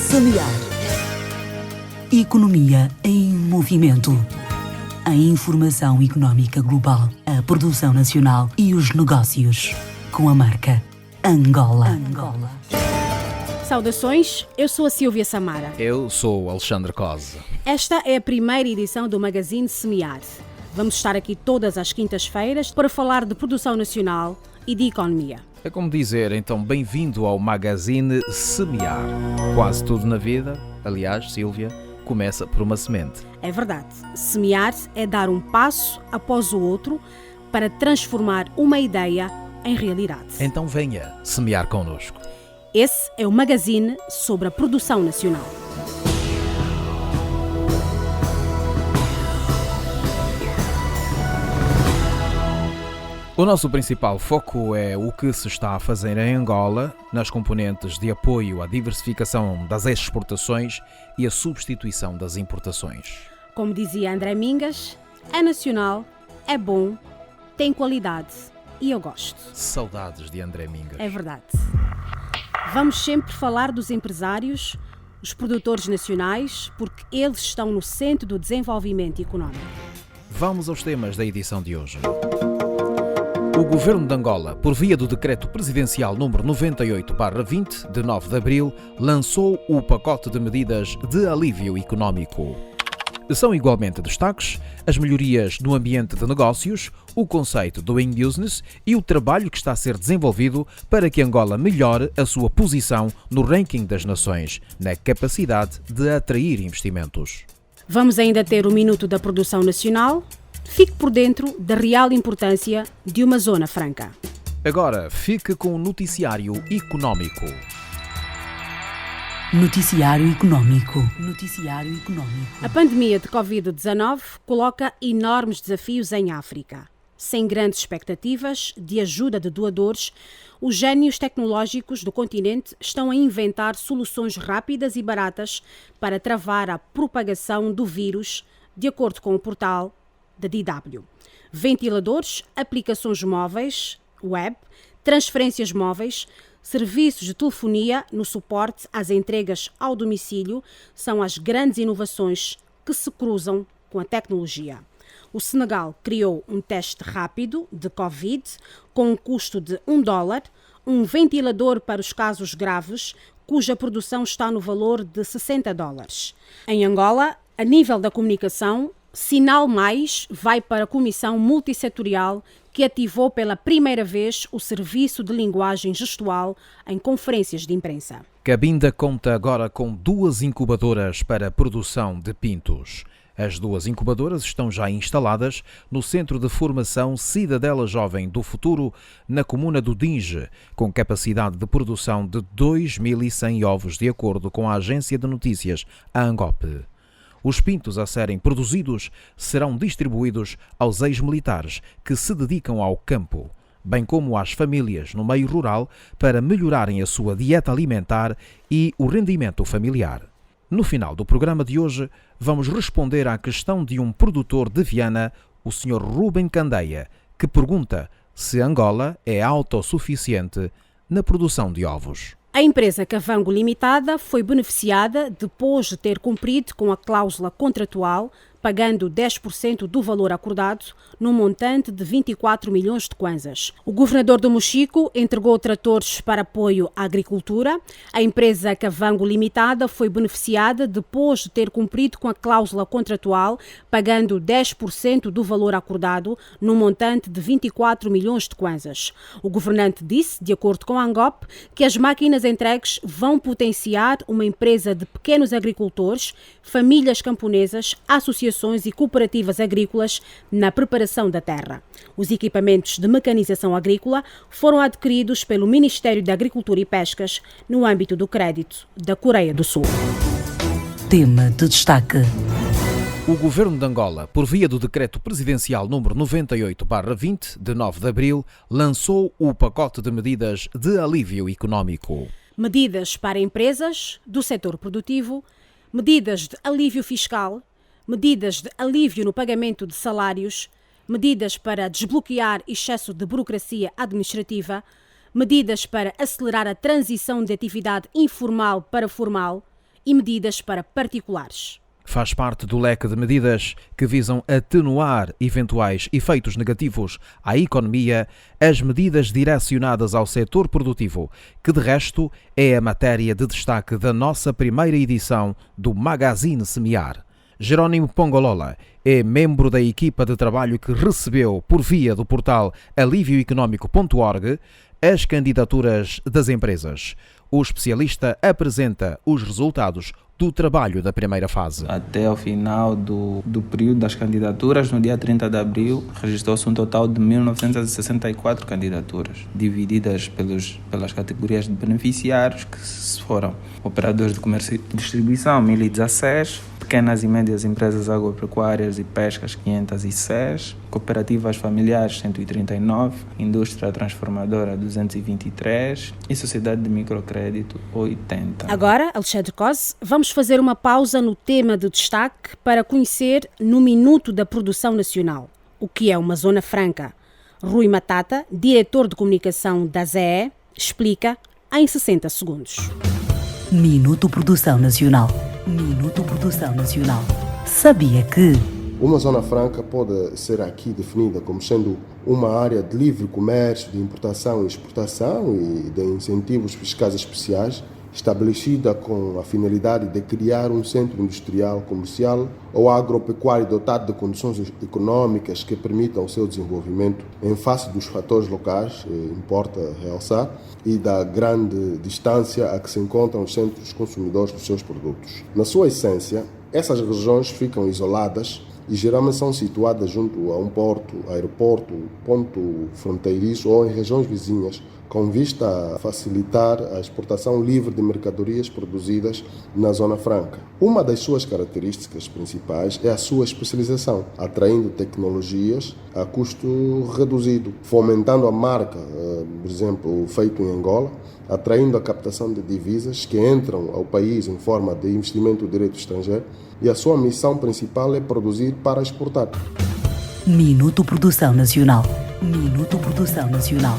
Semear. Economia em movimento. A informação económica global, a produção nacional e os negócios. Com a marca Angola. Saudações, eu sou a Silvia Samara. Eu sou o Alexandre Cose. Esta é a primeira edição do Magazine Semear. Vamos estar aqui todas as quintas-feiras para falar de produção nacional e de economia. É como dizer, então, bem-vindo ao Magazine Semear. Quase tudo na vida, aliás, Silvia, começa por uma semente. É verdade. Semear é dar um passo após o outro para transformar uma ideia em realidade. Então venha semear connosco. Esse é o Magazine sobre a produção nacional. O nosso principal foco é o que se está a fazer em Angola nas componentes de apoio à diversificação das exportações e a substituição das importações. Como dizia André Mingas, é nacional, é bom, tem qualidade e eu gosto. Saudades de André Mingas. É verdade. Vamos sempre falar dos empresários, os produtores nacionais, porque eles estão no centro do desenvolvimento económico. Vamos aos temas da edição de hoje. O Governo de Angola, por via do Decreto Presidencial número 98/20, de 9 de abril, lançou o pacote de medidas de alívio económico. São igualmente destaques as melhorias no ambiente de negócios, o conceito Doing Business e o trabalho que está a ser desenvolvido para que Angola melhore a sua posição no ranking das nações, na capacidade de atrair investimentos. Vamos ainda ter o Minuto da Produção Nacional. Fique por dentro da real importância de uma zona franca. Agora, fique com o Noticiário Económico. Noticiário Económico. Noticiário Económico. A pandemia de Covid-19 coloca enormes desafios em África. Sem grandes expectativas de ajuda de doadores, os gênios tecnológicos do continente estão a inventar soluções rápidas e baratas para travar a propagação do vírus, de acordo com o portal da DW. Ventiladores, aplicações móveis, web, transferências móveis, serviços de telefonia no suporte às entregas ao domicílio são as grandes inovações que se cruzam com a tecnologia. O Senegal criou um teste rápido de Covid com um custo de $1, um ventilador para os casos graves, cuja produção está no valor de $60. Em Angola, a nível da comunicação, Sinal Mais vai para a Comissão Multissetorial que ativou pela primeira vez o serviço de linguagem gestual em conferências de imprensa. Cabinda conta agora com 2 incubadoras para a produção de pintos. As 2 incubadoras estão já instaladas no Centro de Formação Cidadela Jovem do Futuro, na comuna do Dinge, com capacidade de produção de 2.100 ovos, de acordo com a agência de notícias, a Angope. Os pintos a serem produzidos serão distribuídos aos ex-militares que se dedicam ao campo, bem como às famílias no meio rural para melhorarem a sua dieta alimentar e o rendimento familiar. No final do programa de hoje, vamos responder à questão de um produtor de Viana, o Sr. Rubem Candeia, que pergunta se Angola é autossuficiente na produção de ovos. A empresa Cavango Limitada foi beneficiada depois de ter cumprido com a cláusula contratual, pagando 10% do valor acordado, num montante de 24 milhões de kwanzas. O governador do Mochico entregou tratores para apoio à agricultura. A empresa Cavango Limitada foi beneficiada depois de ter cumprido com a cláusula contratual, pagando 10% do valor acordado, num montante de 24 milhões de kwanzas. O governante disse, de acordo com a Angope, que as máquinas entregues vão potenciar uma empresa de pequenos agricultores, famílias camponesas, associações e cooperativas agrícolas na preparação da terra. Os equipamentos de mecanização agrícola foram adquiridos pelo Ministério da Agricultura e Pescas no âmbito do crédito da Coreia do Sul. Tema de destaque. O Governo de Angola, por via do Decreto Presidencial número 98/20, de 9 de abril, lançou o pacote de medidas de alívio económico. Medidas para empresas do setor produtivo, medidas de alívio fiscal, medidas de alívio no pagamento de salários, medidas para desbloquear excesso de burocracia administrativa, medidas para acelerar a transição de atividade informal para formal e medidas para particulares. Faz parte do leque de medidas que visam atenuar eventuais efeitos negativos à economia as medidas direcionadas ao setor produtivo, que de resto é a matéria de destaque da nossa primeira edição do Magazine Semear. Jerónimo Pongolola é membro da equipa de trabalho que recebeu, por via do portal alivioeconómico.org, as candidaturas das empresas. O especialista apresenta os resultados do trabalho da primeira fase. Até ao final do período das candidaturas, no dia 30 de abril, registrou-se um total de 1.964 candidaturas, divididas pelas categorias de beneficiários, que foram operadores de comércio e distribuição, 1.016, pequenas e médias empresas agropecuárias e pescas, 506, cooperativas familiares, 139, indústria transformadora, 223 e sociedade de microcrédito, 80. Agora, Alexandre Cose, vamos fazer uma pausa no tema de destaque para conhecer no Minuto da Produção Nacional o que é uma Zona Franca. Rui Matata, diretor de comunicação da ZE, explica em 60 segundos. Minuto Produção Nacional. Minuto Produção Nacional. Sabia que... Uma zona franca pode ser aqui definida como sendo uma área de livre comércio, de importação e exportação e de incentivos fiscais especiais, estabelecida com a finalidade de criar um centro industrial, comercial ou agropecuário dotado de condições econômicas que permitam o seu desenvolvimento em face dos fatores locais, importa realçar, e da grande distância a que se encontram os centros consumidores dos seus produtos. Na sua essência, essas regiões ficam isoladas e geralmente são situadas junto a um porto, aeroporto, ponto fronteiriço ou em regiões vizinhas, com vista a facilitar a exportação livre de mercadorias produzidas na Zona Franca. Uma das suas características principais é a sua especialização, atraindo tecnologias a custo reduzido, fomentando a marca, por exemplo, feito em Angola, atraindo a captação de divisas que entram ao país em forma de investimento direto estrangeiro, e a sua missão principal é produzir para exportar. Minuto Produção Nacional. Minuto Produção Nacional.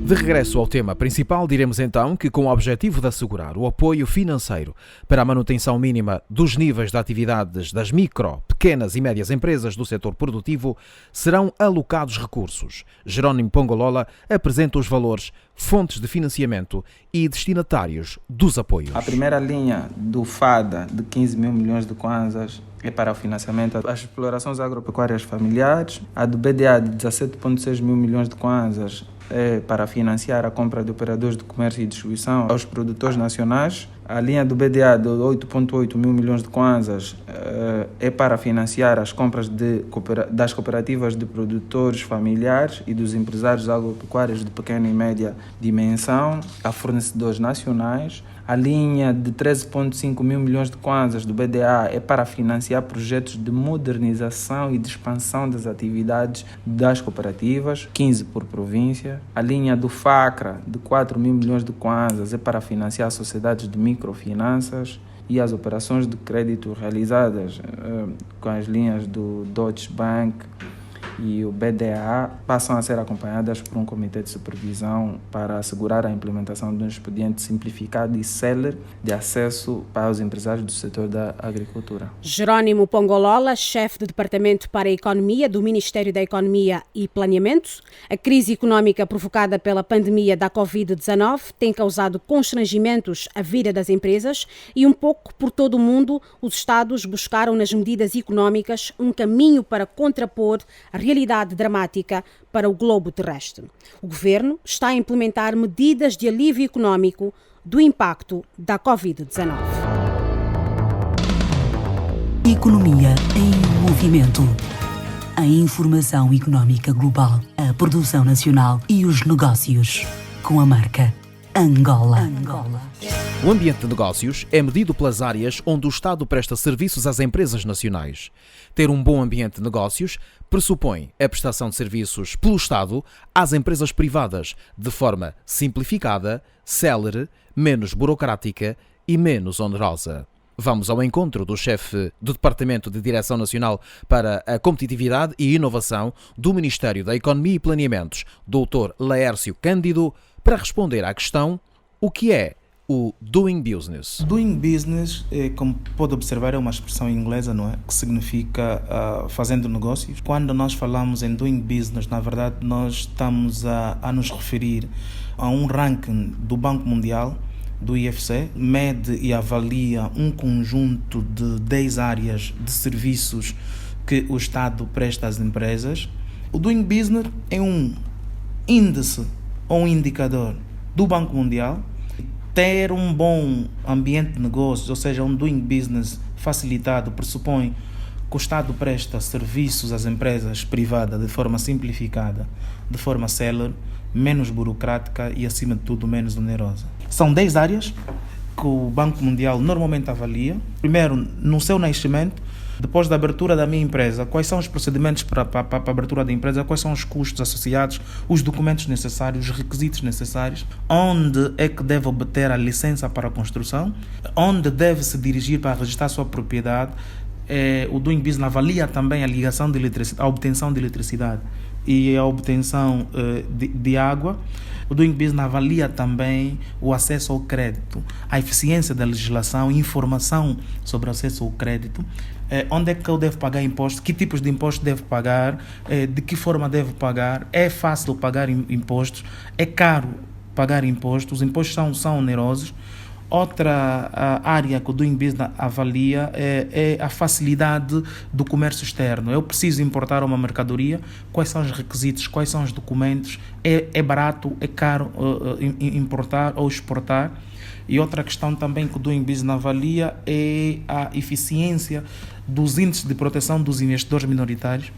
De regresso ao tema principal, diremos então que, com o objetivo de assegurar o apoio financeiro para a manutenção mínima dos níveis de atividades das micro, pequenas e médias empresas do setor produtivo, serão alocados recursos. Jerónimo Pongolola apresenta os valores, fontes de financiamento e destinatários dos apoios. A primeira linha do FADA, de 15 mil milhões de kwanzas, é para o financiamento das explorações agropecuárias familiares. A do BDA, de 17,6 mil milhões de kwanzas, é para financiar a compra de operadores de comércio e distribuição aos produtores nacionais. A linha do BDA de 8,8 mil milhões de kwanzas é para financiar as compras das cooperativas de produtores familiares e dos empresários agropecuários de pequena e média dimensão a fornecedores nacionais. A linha de 13,5 mil milhões de kwanzas do BDA é para financiar projetos de modernização e de expansão das atividades das cooperativas, 15 por província. A linha do FACRA, de 4 mil milhões de kwanzas, é para financiar sociedades de microfinanças, e as operações de crédito realizadas com as linhas do Deutsche Bank e o BDA passam a ser acompanhadas por um comitê de supervisão para assegurar a implementação de um expediente simplificado e célere de acesso para os empresários do setor da agricultura. Jerónimo Pongolola, chefe de Departamento para a Economia do Ministério da Economia e Planeamento. A crise económica provocada pela pandemia da Covid-19 tem causado constrangimentos à vida das empresas e um pouco por todo o mundo os Estados buscaram nas medidas económicas um caminho para contrapor a realidade dramática para o globo terrestre. O governo está a implementar medidas de alívio económico do impacto da Covid-19. Economia em movimento. A informação económica global, a produção nacional e os negócios. Com a marca Angola. O ambiente de negócios é medido pelas áreas onde o Estado presta serviços às empresas nacionais. Ter um bom ambiente de negócios pressupõe a prestação de serviços pelo Estado às empresas privadas de forma simplificada, célere, menos burocrática e menos onerosa. Vamos ao encontro do chefe do Departamento de Direção Nacional para a Competitividade e Inovação do Ministério da Economia e Planeamentos, Dr. Laércio Cândido, para responder à questão: o que é o Doing Business. Doing business, como pode observar, é uma expressão inglesa, não é? Que significa fazendo negócios. Quando nós falamos em doing business, na verdade, nós estamos a nos referir a um ranking do Banco Mundial, do IFC, mede e avalia um conjunto de 10 áreas de serviços que o Estado presta às empresas. O Doing Business é um índice ou um indicador do Banco Mundial. Ter um bom ambiente de negócios, ou seja, um Doing Business facilitado, pressupõe que o Estado presta serviços às empresas privadas de forma simplificada, de forma célere, menos burocrática e, acima de tudo, menos onerosa. São 10 áreas que o Banco Mundial normalmente avalia. Primeiro, no seu nascimento, depois da abertura da minha empresa, quais são os procedimentos para a abertura da empresa, quais são os custos associados, os documentos necessários, os requisitos necessários, onde é que deve obter a licença para a construção, onde deve se dirigir para registrar a sua propriedade. O Doing Business avalia também a ligação de eletricidade, a obtenção de eletricidade e a obtenção de água. O Doing Business avalia também o acesso ao crédito, a eficiência da legislação, informação sobre o acesso ao crédito, onde é que eu devo pagar imposto, que tipos de impostos devo pagar, de que forma devo pagar, é fácil pagar impostos, é caro pagar impostos, os impostos são onerosos. Outra área que o Doing Business avalia é a facilidade do comércio externo. Eu preciso importar uma mercadoria, quais são os requisitos, quais são os documentos, é barato, é caro importar ou exportar. E outra questão também que o Doing Business avalia é a eficiência dos índices de proteção dos investidores minoritários.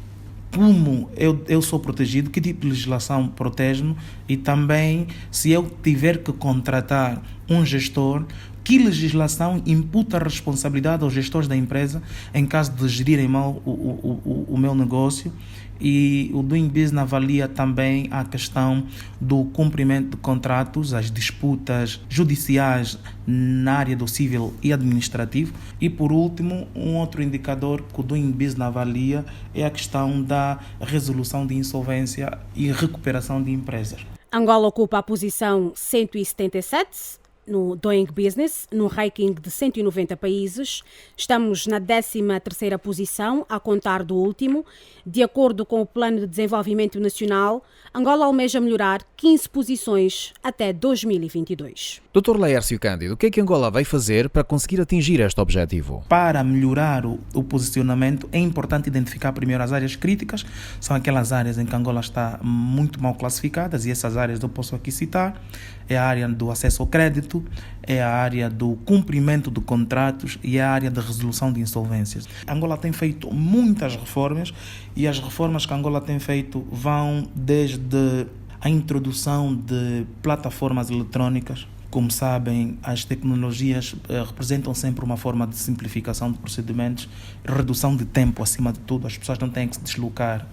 Como eu sou protegido, que tipo de legislação protege-me, e também se eu tiver que contratar um gestor, que legislação imputa a responsabilidade aos gestores da empresa em caso de gerirem mal o meu negócio. E o Doing Business avalia também a questão do cumprimento de contratos, as disputas judiciais na área do civil e administrativo. E por último, um outro indicador que o Doing Business avalia é a questão da resolução de insolvência e recuperação de empresas. Angola ocupa a posição 177 no Doing Business, no ranking de 190 países. Estamos na 13ª posição, a contar do último. De acordo com o Plano de Desenvolvimento Nacional, Angola almeja melhorar 15 posições até 2022. Dr. Laércio Cândido, o que é que Angola vai fazer para conseguir atingir este objetivo? Para melhorar o posicionamento, é importante identificar primeiro as áreas críticas. São aquelas áreas em que Angola está muito mal classificadas, e essas áreas eu posso aqui citar. É a área do acesso ao crédito, é a área do cumprimento de contratos e é a área da resolução de insolvências. Angola tem feito muitas reformas, e as reformas que Angola tem feito vão desde a introdução de plataformas eletrónicas. Como sabem, as tecnologias representam sempre uma forma de simplificação de procedimentos, redução de tempo acima de tudo, as pessoas não têm que se deslocar.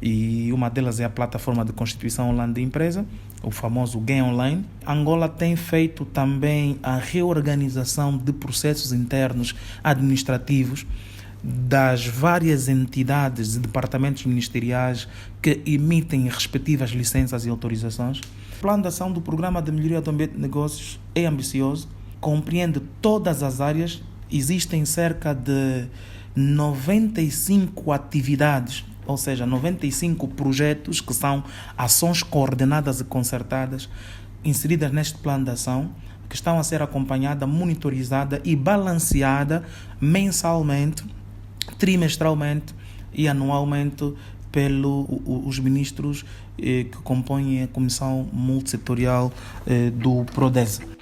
E uma delas é a plataforma de constituição online da empresa, o famoso GAIN Online. Angola tem feito também a reorganização de processos internos administrativos das várias entidades e departamentos ministeriais que emitem respectivas licenças e autorizações. O plano de ação do Programa de Melhoria do Ambiente de Negócios é ambicioso, compreende todas as áreas, existem cerca de 95 atividades, ou seja, 95 projetos que são ações coordenadas e concertadas, inseridas neste plano de ação, que estão a ser acompanhada, monitorizada e balanceada mensalmente, trimestralmente e anualmente pelos ministros que compõem a Comissão Multissetorial do PRODESE.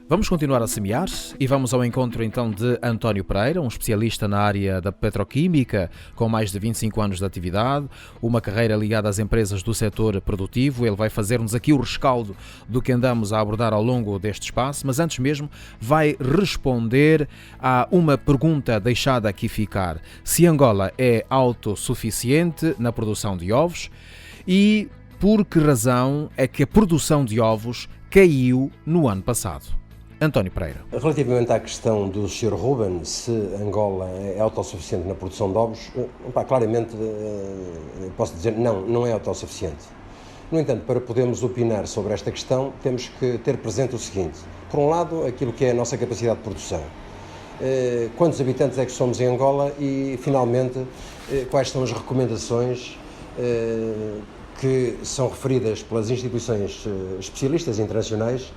Vamos continuar a semear e vamos ao encontro então de António Pereira, um especialista na área da petroquímica, com mais de 25 anos de atividade, uma carreira ligada às empresas do setor produtivo. Ele vai fazer-nos aqui o rescaldo do que andamos a abordar ao longo deste espaço, mas antes mesmo vai responder a uma pergunta deixada aqui ficar: se Angola é autossuficiente na produção de ovos e por que razão é que a produção de ovos caiu no ano passado? António Pereira. Relativamente à questão do Sr. Ruben, se Angola é autossuficiente na produção de ovos, claramente posso dizer não é autossuficiente. No entanto, para podermos opinar sobre esta questão, temos que ter presente o seguinte: Por um lado, aquilo que é a nossa capacidade de produção. Quantos habitantes é que somos em Angola e, finalmente, quais são as recomendações que são referidas pelas instituições especialistas internacionais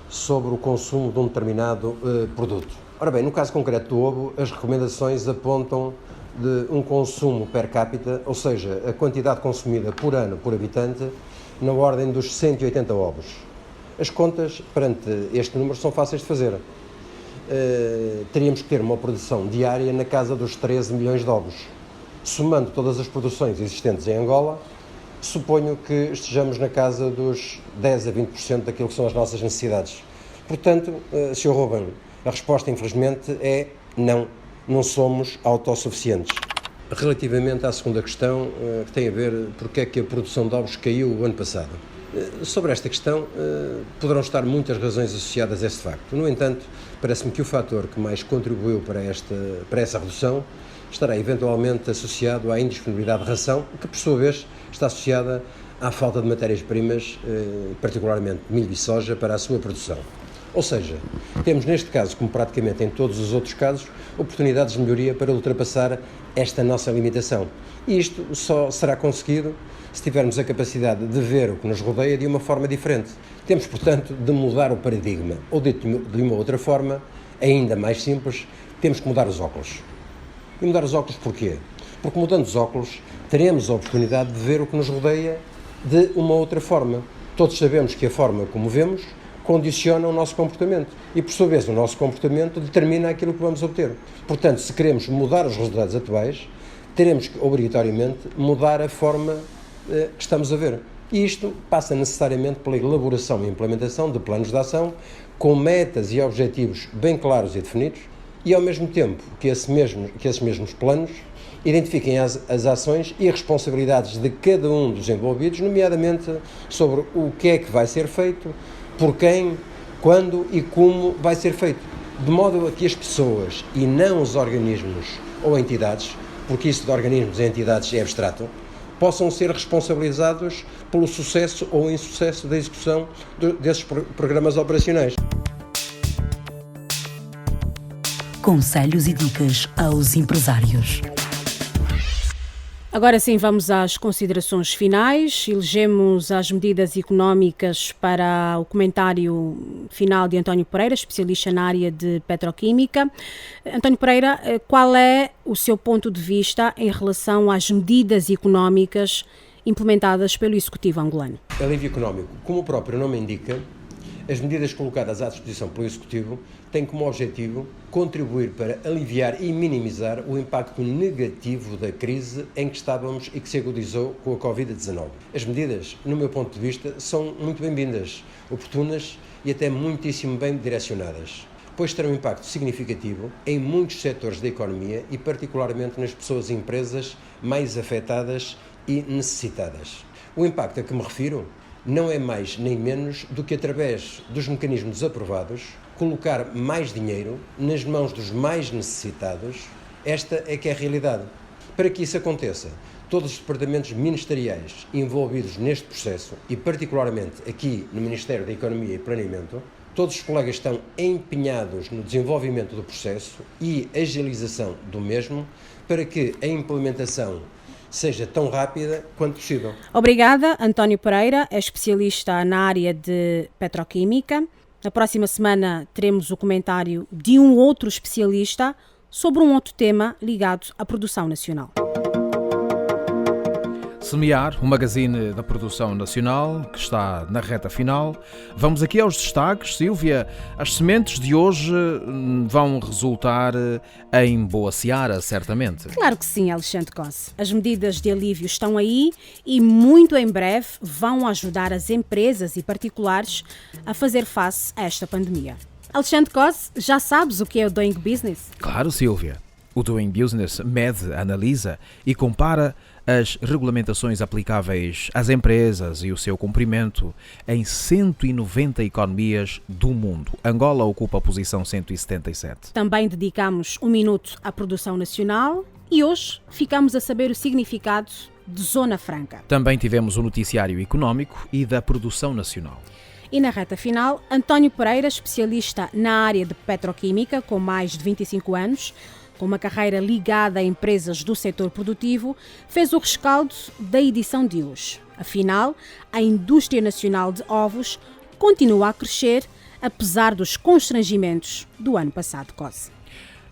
sobre o consumo de um determinado produto. Ora bem, no caso concreto do ovo, as recomendações apontam de um consumo per capita, ou seja, a quantidade consumida por ano por habitante, na ordem dos 180 ovos. As contas perante este número são fáceis de fazer. Teríamos que ter uma produção diária na casa dos 13 milhões de ovos. Somando todas as produções existentes em Angola, suponho que estejamos na casa dos 10 a 20% daquilo que são as nossas necessidades. Portanto, Sr. Ruben, a resposta, infelizmente, é não somos autossuficientes. Relativamente à segunda questão, que tem a ver porque é que a produção de ovos caiu o ano passado. Sobre esta questão, poderão estar muitas razões associadas a esse facto. No entanto, parece-me que o fator que mais contribuiu para essa redução estará eventualmente associado à indisponibilidade de ração, que por sua vez está associada à falta de matérias-primas, particularmente milho e soja, para a sua produção. Ou seja, temos neste caso, como praticamente em todos os outros casos, oportunidades de melhoria para ultrapassar esta nossa limitação. E isto só será conseguido se tivermos a capacidade de ver o que nos rodeia de uma forma diferente. Temos, portanto, de mudar o paradigma, ou dito de uma outra forma, ainda mais simples, temos que mudar os óculos. E mudar os óculos porquê? Porque mudando os óculos, teremos a oportunidade de ver o que nos rodeia de uma outra forma. Todos sabemos que a forma como vemos condiciona o nosso comportamento e, por sua vez, o nosso comportamento determina aquilo que vamos obter. Portanto, se queremos mudar os resultados atuais, teremos que, obrigatoriamente, mudar a forma que estamos a ver. E isto passa necessariamente pela elaboração e implementação de planos de ação com metas e objetivos bem claros e definidos e, ao mesmo tempo, que esses mesmos planos identifiquem as ações e as responsabilidades de cada um dos envolvidos, nomeadamente sobre o que é que vai ser feito, por quem, quando e como vai ser feito, de modo a que as pessoas e não os organismos ou entidades, porque isso de organismos e entidades é abstrato, possam ser responsabilizados pelo sucesso ou insucesso da execução desses programas operacionais. Conselhos e dicas aos empresários. Agora sim, vamos às considerações finais. Elegemos as medidas económicas para o comentário final de António Pereira, especialista na área de petroquímica. António Pereira, qual é o seu ponto de vista em relação às medidas económicas implementadas pelo Executivo angolano? Alívio económico, como o próprio nome indica, as medidas colocadas à disposição pelo Executivo têm como objetivo contribuir para aliviar e minimizar o impacto negativo da crise em que estávamos e que se agudizou com a Covid-19. As medidas, no meu ponto de vista, são muito bem-vindas, oportunas e até muitíssimo bem direcionadas, pois terão um impacto significativo em muitos setores da economia e particularmente nas pessoas e empresas mais afetadas e necessitadas. O impacto a que me refiro não é mais nem menos do que, através dos mecanismos aprovados, colocar mais dinheiro nas mãos dos mais necessitados. Esta é que é a realidade. Para que isso aconteça, todos os departamentos ministeriais envolvidos neste processo, e particularmente aqui no Ministério da Economia e Planeamento, todos os colegas estão empenhados no desenvolvimento do processo e agilização do mesmo, para que a implementação seja tão rápida quanto possível. Obrigada, António Pereira, é especialista na área de petroquímica. Na próxima semana teremos o comentário de um outro especialista sobre um outro tema ligado à produção nacional. Semear, o magazine da produção nacional, que está na reta final. Vamos aqui aos destaques. Sílvia, as sementes de hoje vão resultar em boa seara, certamente. Claro que sim, Alexandre Cosse. As medidas de alívio estão aí e muito em breve vão ajudar as empresas e particulares a fazer face a esta pandemia. Alexandre Cosse, já sabes o que é o Doing Business? Claro, Sílvia. O Doing Business mede, analisa e compara as regulamentações aplicáveis às empresas e o seu cumprimento em 190 economias do mundo. Angola ocupa a posição 177. Também dedicamos um minuto à produção nacional e hoje ficamos a saber o significado de Zona Franca. Também tivemos o noticiário económico e da produção nacional. E na reta final, António Pereira, especialista na área de petroquímica, com mais de 25 anos, com uma carreira ligada a empresas do setor produtivo, fez o rescaldo da edição de hoje. Afinal, a indústria nacional de ovos continua a crescer, apesar dos constrangimentos do ano passado, quase.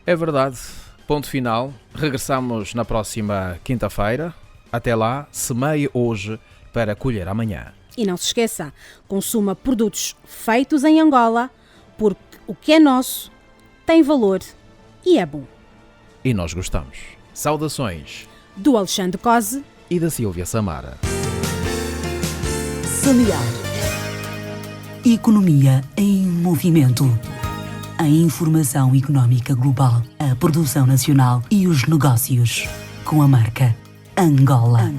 É verdade. Ponto final. Regressamos na próxima quinta-feira. Até lá, semeie hoje para colher amanhã. E não se esqueça, consuma produtos feitos em Angola, porque o que é nosso tem valor e é bom. E nós gostamos. Saudações. Do Alexandre Cose E da Silvia Samara. Semear. Economia em movimento. A informação económica global, a produção nacional e os negócios. Com a marca Angola.